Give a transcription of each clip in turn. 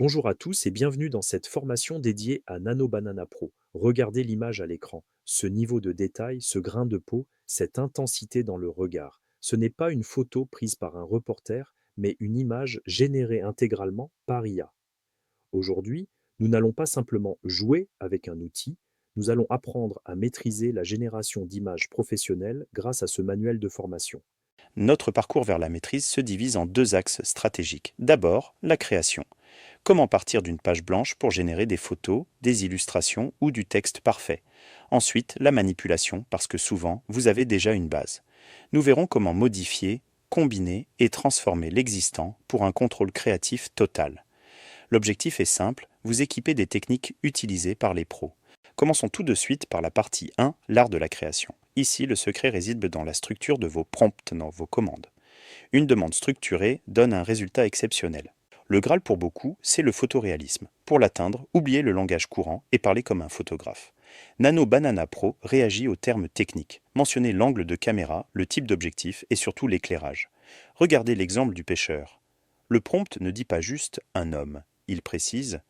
Bonjour à tous et bienvenue dans cette formation dédiée à Nano Banana Pro. Regardez l'image à l'écran. Ce niveau de détail, ce grain de peau, cette intensité dans le regard. Ce n'est pas une photo prise par un reporter, mais une image générée intégralement par IA. Aujourd'hui, nous n'allons pas simplement jouer avec un outil, nous allons apprendre à maîtriser la génération d'images professionnelles grâce à ce manuel de formation. Notre parcours vers la maîtrise se divise en deux axes stratégiques. D'abord, la création. Comment partir d'une page blanche pour générer des photos, des illustrations ou du texte parfait. Ensuite, la manipulation, parce que souvent, vous avez déjà une base. Nous verrons comment modifier, combiner et transformer l'existant pour un contrôle créatif total. L'objectif est simple, vous équiper des techniques utilisées par les pros. Commençons tout de suite par la partie 1, l'art de la création. Ici, le secret réside dans la structure de vos prompts dans vos commandes. Une demande structurée donne un résultat exceptionnel. Le Graal pour beaucoup, c'est le photoréalisme. Pour l'atteindre, oubliez le langage courant et parlez comme un photographe. Nano Banana Pro réagit aux termes techniques. Mentionnez l'angle de caméra, le type d'objectif et surtout l'éclairage. Regardez l'exemple du pêcheur. Le prompt ne dit pas juste un homme. Il précise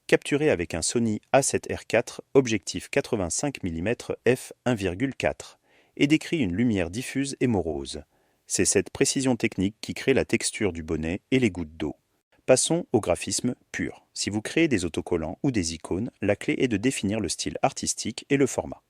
capturé avec un Sony A7R4 objectif 85 mm f1,4 et décrit une lumière diffuse et morose. C'est cette précision technique qui crée la texture du bonnet et les gouttes d'eau. Passons au graphisme pur. Si vous créez des autocollants ou des icônes, la clé est de définir le style artistique et le format.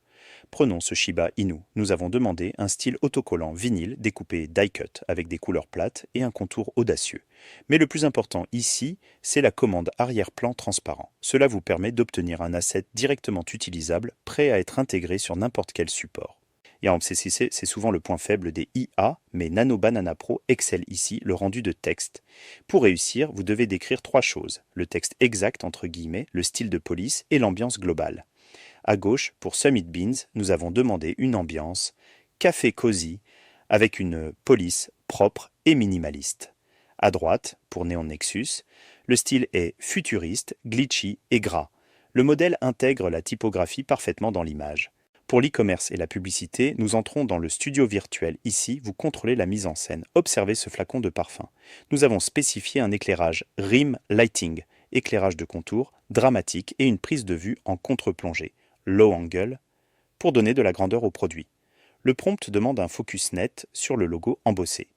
Prenons ce Shiba Inu. Nous avons demandé un style autocollant vinyle découpé die-cut avec des couleurs plates et un contour audacieux. Mais le plus important ici, c'est la commande arrière-plan transparent. Cela vous permet d'obtenir un asset directement utilisable, prêt à être intégré sur n'importe quel support. Et en CCC, c'est souvent le point faible des IA, mais Nano Banana Pro excelle ici le rendu de texte. Pour réussir, vous devez décrire trois choses. Le texte exact, entre guillemets, le style de police et l'ambiance globale. À gauche, pour Summit Beans, nous avons demandé une ambiance café cosy avec une police propre et minimaliste. À droite, pour Neon Nexus, le style est futuriste, glitchy et gras. Le modèle intègre la typographie parfaitement dans l'image. Pour l'e-commerce et la publicité, nous entrons dans le studio virtuel. Ici, vous contrôlez la mise en scène. Observez ce flacon de parfum. Nous avons spécifié un éclairage RIM Lighting, éclairage de contour, dramatique et une prise de vue en contre-plongée low angle, pour donner de la grandeur au produit. Le prompt demande un focus net sur le logo embossé.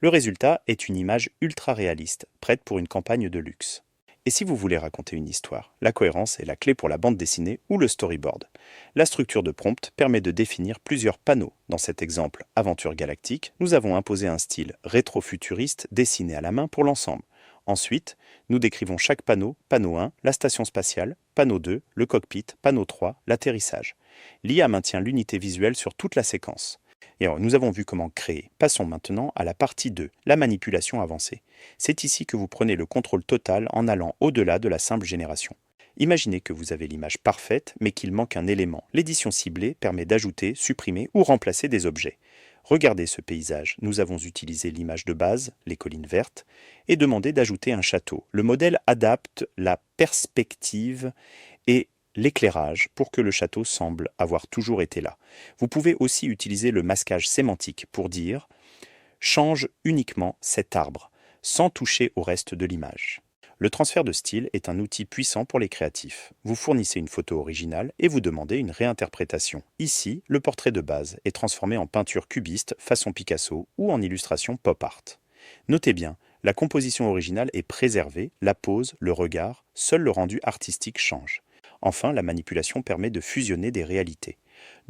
Le résultat est une image ultra réaliste, prête pour une campagne de luxe. Et si vous voulez raconter une histoire, la cohérence est la clé pour la bande dessinée ou le storyboard. La structure de prompt permet de définir plusieurs panneaux. Dans cet exemple Aventure galactique, nous avons imposé un style rétro-futuriste dessiné à la main pour l'ensemble. Ensuite, nous décrivons chaque panneau, panneau 1, la station spatiale, panneau 2, le cockpit, panneau 3, l'atterrissage. L'IA maintient l'unité visuelle sur toute la séquence. Et alors, nous avons vu comment créer. Passons maintenant à la partie 2, la manipulation avancée. C'est ici que vous prenez le contrôle total en allant au-delà de la simple génération. Imaginez que vous avez l'image parfaite, mais qu'il manque un élément. L'édition ciblée permet d'ajouter, supprimer ou remplacer des objets. Regardez ce paysage. Nous avons utilisé l'image de base, les collines vertes, et demandé d'ajouter un château. Le modèle adapte la perspective et l'éclairage pour que le château semble avoir toujours été là. Vous pouvez aussi utiliser le masquage sémantique pour dire change uniquement cet arbre, sans toucher au reste de l'image. Le transfert de style est un outil puissant pour les créatifs. Vous fournissez une photo originale et vous demandez une réinterprétation. Ici, le portrait de base est transformé en peinture cubiste façon Picasso ou en illustration pop art. Notez bien, la composition originale est préservée, la pose, le regard, seul le rendu artistique change. Enfin, la manipulation permet de fusionner des réalités.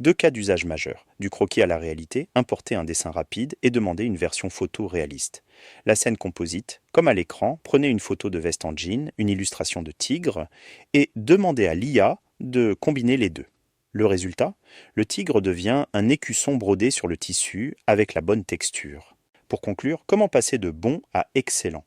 Deux cas d'usage majeurs. Du croquis à la réalité, importer un dessin rapide et demander une version photo réaliste. La scène composite, comme à l'écran, prenez une photo de veste en jean, une illustration de tigre, et demandez à l'IA de combiner les deux. Le résultat, le tigre devient un écusson brodé sur le tissu avec la bonne texture. Pour conclure, comment passer de bon à excellent?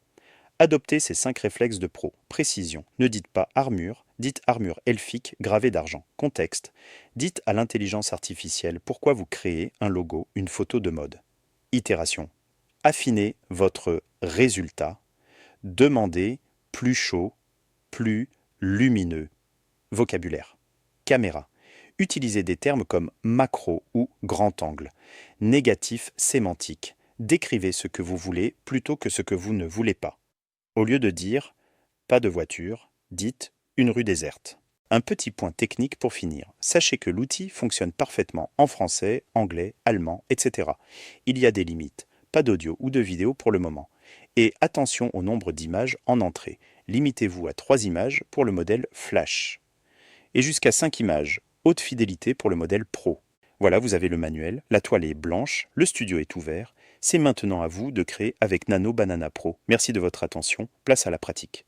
Adoptez ces 5 réflexes de pro. Précision. Ne dites pas armure, dites armure elfique gravée d'argent. Contexte. Dites à l'intelligence artificielle pourquoi vous créez un logo, une photo de mode. Itération. Affinez votre résultat. Demandez plus chaud, plus lumineux. Vocabulaire. Caméra. Utilisez des termes comme macro ou grand angle. Négatif sémantique. Décrivez ce que vous voulez plutôt que ce que vous ne voulez pas. Au lieu de dire pas de voiture, dites une rue déserte. Un petit point technique pour finir. Sachez que l'outil fonctionne parfaitement en français, anglais, allemand, etc. Il y a des limites. Pas d'audio ou de vidéo pour le moment. Et attention au nombre d'images en entrée. Limitez-vous à 3 images pour le modèle Flash. Et jusqu'à 5 images, haute fidélité pour le modèle Pro. Voilà, vous avez le manuel, la toile est blanche, le studio est ouvert. C'est maintenant à vous de créer avec Nano Banana Pro. Merci de votre attention, place à la pratique.